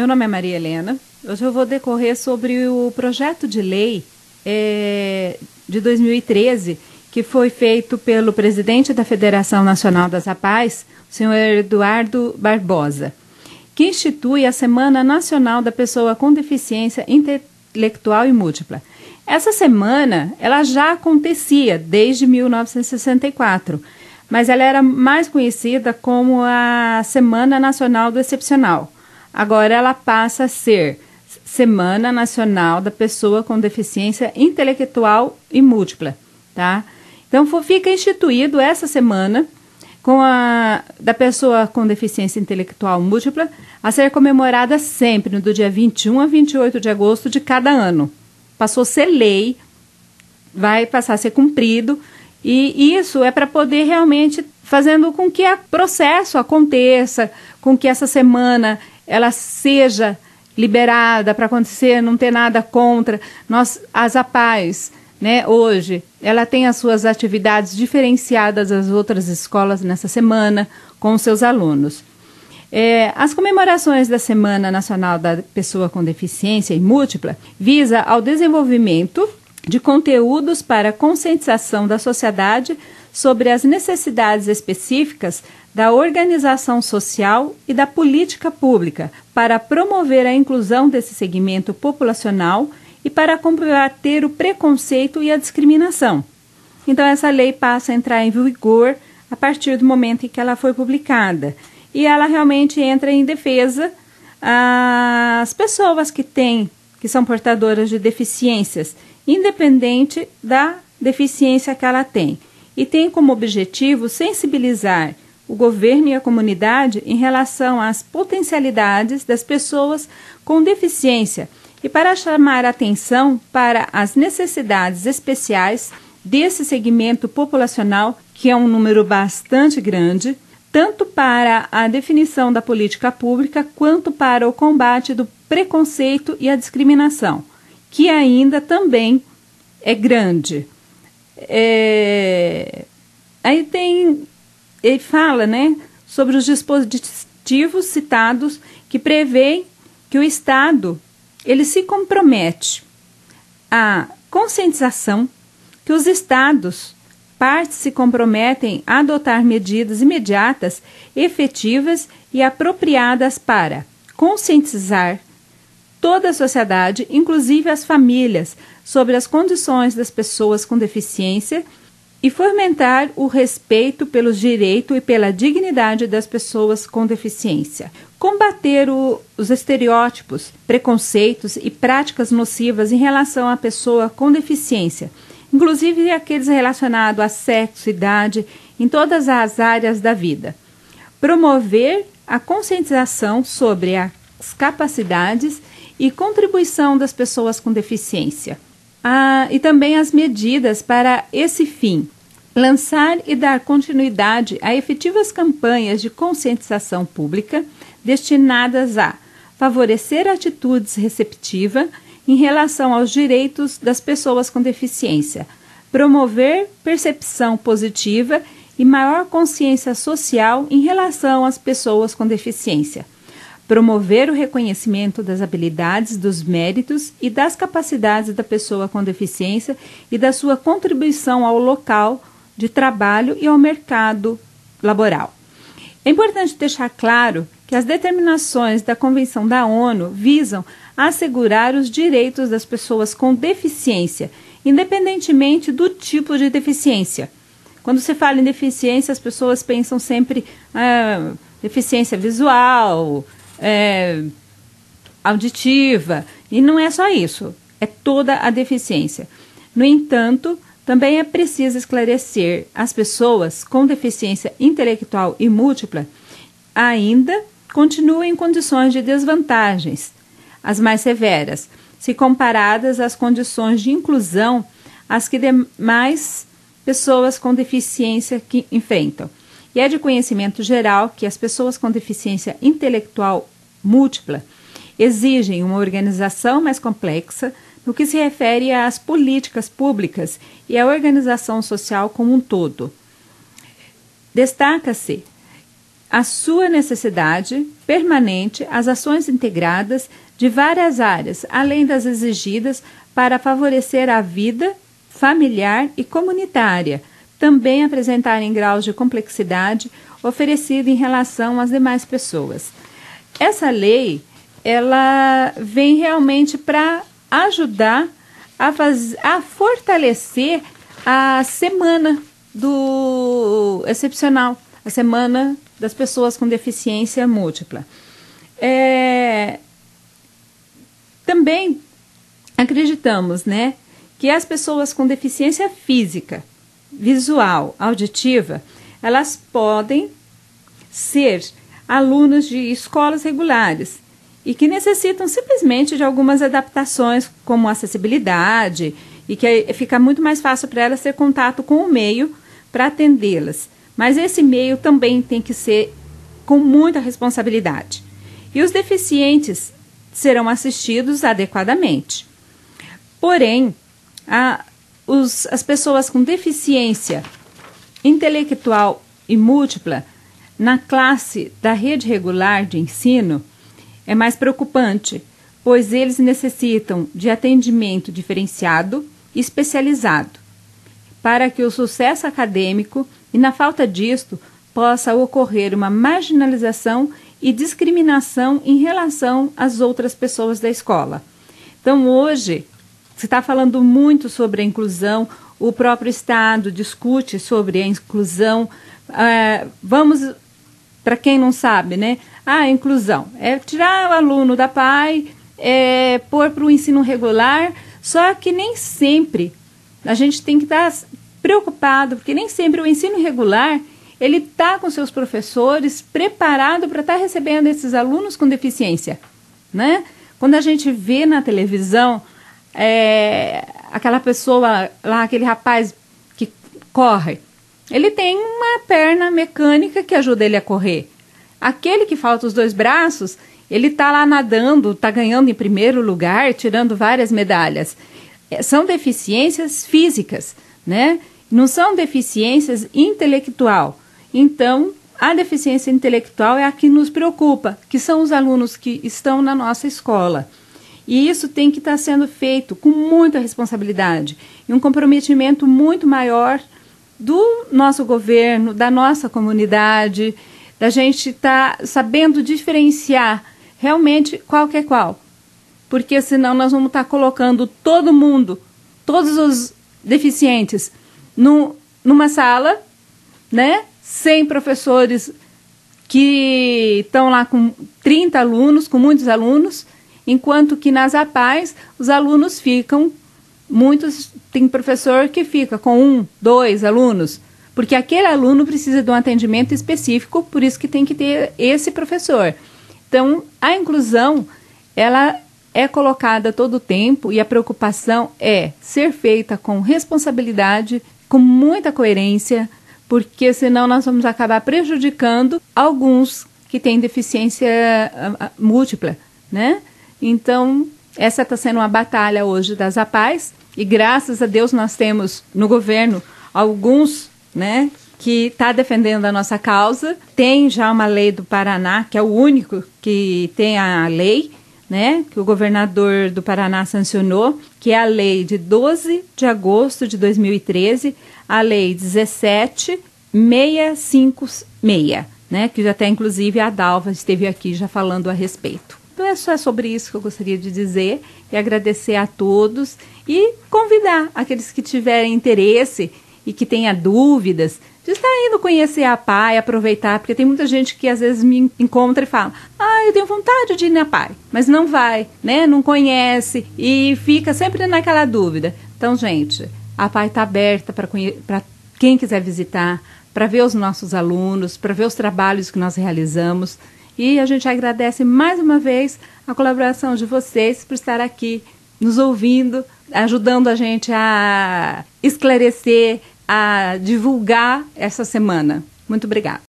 Meu nome é Maria Helena. Hoje eu vou decorrer sobre o projeto de lei de 2013, que foi feito pelo presidente da Federação Nacional das APAES, o senhor Eduardo Barbosa, que institui a Semana Nacional da Pessoa com Deficiência Intelectual e Múltipla. Essa semana ela já acontecia desde 1964, mas ela era mais conhecida como a Semana Nacional do Excepcional. Agora ela passa a ser Semana Nacional da Pessoa com Deficiência Intelectual e Múltipla, tá? Então fica instituído essa semana da pessoa com deficiência intelectual múltipla a ser comemorada sempre do dia 21 a 28 de agosto de cada ano. Passou a ser lei, vai passar a ser cumprido, e isso é para poder realmente fazendo com que o processo aconteça, com que essa semana ela seja liberada para acontecer, não ter nada contra. As APAES, né, hoje, ela tem as suas atividades diferenciadas das outras escolas nessa semana com os seus alunos. As comemorações da Semana Nacional da Pessoa com Deficiência e Múltipla visa ao desenvolvimento de conteúdos para conscientização da sociedade sobre as necessidades específicas da organização social e da política pública para promover a inclusão desse segmento populacional e para combater o preconceito e a discriminação. Então, essa lei passa a entrar em vigor a partir do momento em que ela foi publicada. E ela realmente entra em defesa às pessoas que são portadoras de deficiências, independente da deficiência que ela tem. E tem como objetivo sensibilizar o governo e a comunidade em relação às potencialidades das pessoas com deficiência e para chamar a atenção para as necessidades especiais desse segmento populacional, que é um número bastante grande, tanto para a definição da política pública quanto para o combate do preconceito e a discriminação, que ainda também é grande. Aí ele fala, né, sobre os dispositivos citados que prevêem que o Estado ele se compromete à conscientização, que os Estados partes se comprometem a adotar medidas imediatas, efetivas e apropriadas para conscientizar toda a sociedade, inclusive as famílias, sobre as condições das pessoas com deficiência e fomentar o respeito pelos direitos e pela dignidade das pessoas com deficiência. Combater os estereótipos, preconceitos e práticas nocivas em relação à pessoa com deficiência, inclusive aqueles relacionados a sexo, idade, em todas as áreas da vida. Promover a conscientização sobre as capacidades e contribuição das pessoas com deficiência. E também as medidas para esse fim. Lançar e dar continuidade a efetivas campanhas de conscientização pública destinadas a favorecer atitudes receptivas em relação aos direitos das pessoas com deficiência, promover percepção positiva e maior consciência social em relação às pessoas com deficiência, promover o reconhecimento das habilidades, dos méritos e das capacidades da pessoa com deficiência e da sua contribuição ao local de trabalho e ao mercado laboral. É importante deixar claro que as determinações da Convenção da ONU visam assegurar os direitos das pessoas com deficiência, independentemente do tipo de deficiência. Quando se fala em deficiência, as pessoas pensam sempre deficiência visual, auditiva, e não é só isso, é toda a deficiência. No entanto, também é preciso esclarecer as pessoas com deficiência intelectual e múltipla ainda continuam em condições de desvantagens, as mais severas, se comparadas às condições de inclusão às que demais pessoas com deficiência que enfrentam. E é de conhecimento geral que as pessoas com deficiência intelectual múltipla exigem uma organização mais complexa no que se refere às políticas públicas e à organização social como um todo. Destaca-se a sua necessidade permanente às ações integradas de várias áreas, além das exigidas para favorecer a vida familiar e comunitária, também apresentarem graus de complexidade oferecido em relação às demais pessoas. Essa lei, ela vem realmente para ajudar a fortalecer a semana do excepcional, a semana das pessoas com deficiência múltipla. Também acreditamos, né, que as pessoas com deficiência física, visual, auditiva, elas podem ser alunos de escolas regulares e que necessitam simplesmente de algumas adaptações, como acessibilidade, e que fica muito mais fácil para elas ter contato com o meio para atendê-las. Mas esse meio também tem que ser com muita responsabilidade. E os deficientes serão assistidos adequadamente. Porém, as pessoas com deficiência intelectual e múltipla na classe da rede regular de ensino é mais preocupante, pois eles necessitam de atendimento diferenciado e especializado para que o sucesso acadêmico e, na falta disto, possa ocorrer uma marginalização e discriminação em relação às outras pessoas da escola. Então, hoje, se está falando muito sobre a inclusão, o próprio Estado discute sobre a inclusão. Vamos, para quem não sabe, né? A inclusão é tirar o aluno da PAI, pôr para o ensino regular, só que nem sempre a gente tem que estar preocupado, porque nem sempre o ensino regular ele está com seus professores preparado para estar recebendo esses alunos com deficiência, né? Quando a gente vê na televisão aquela pessoa lá, aquele rapaz que corre, ele tem uma perna mecânica que ajuda ele a correr. Aquele que falta os 2 braços, ele está lá nadando, está ganhando em primeiro lugar, tirando várias medalhas. São deficiências físicas, né? Não são deficiências intelectual. Então, a deficiência intelectual é a que nos preocupa, que são os alunos que estão na nossa escola. E isso tem que estar sendo feito com muita responsabilidade e um comprometimento muito maior do nosso governo, da nossa comunidade, da gente estar sabendo diferenciar realmente qual que é qual. Porque senão nós vamos estar colocando todo mundo, todos os deficientes, numa sala, né, sem professores que estão lá com 30 alunos, com muitos alunos, enquanto que nas APAES os alunos ficam, tem professor que fica com 1, 2 alunos, porque aquele aluno precisa de um atendimento específico, por isso que tem que ter esse professor. Então, a inclusão, ela é colocada todo o tempo e a preocupação é ser feita com responsabilidade, com muita coerência, porque senão nós vamos acabar prejudicando alguns que têm deficiência múltipla, né? Então, essa está sendo uma batalha hoje das APAES e graças a Deus nós temos no governo alguns, né, que está defendendo a nossa causa. Tem já uma lei do Paraná, que é o único que tem a lei, né, que o governador do Paraná sancionou, que é a lei de 12 de agosto de 2013, a lei 17656, né, que já até inclusive a Dalva esteve aqui já falando a respeito. Então é só sobre isso que eu gostaria de dizer e agradecer a todos e convidar aqueles que tiverem interesse e que tenha dúvidas de estar indo conhecer a PAI, aproveitar, porque tem muita gente que às vezes me encontra e fala: eu tenho vontade de ir na PAI, mas não vai, né? Não conhece e fica sempre naquela dúvida. Então, gente, a PAI está aberta para quem quiser visitar, para ver os nossos alunos, para ver os trabalhos que nós realizamos. E a gente agradece mais uma vez a colaboração de vocês por estar aqui nos ouvindo, ajudando a gente a esclarecer, a divulgar essa semana. Muito obrigada.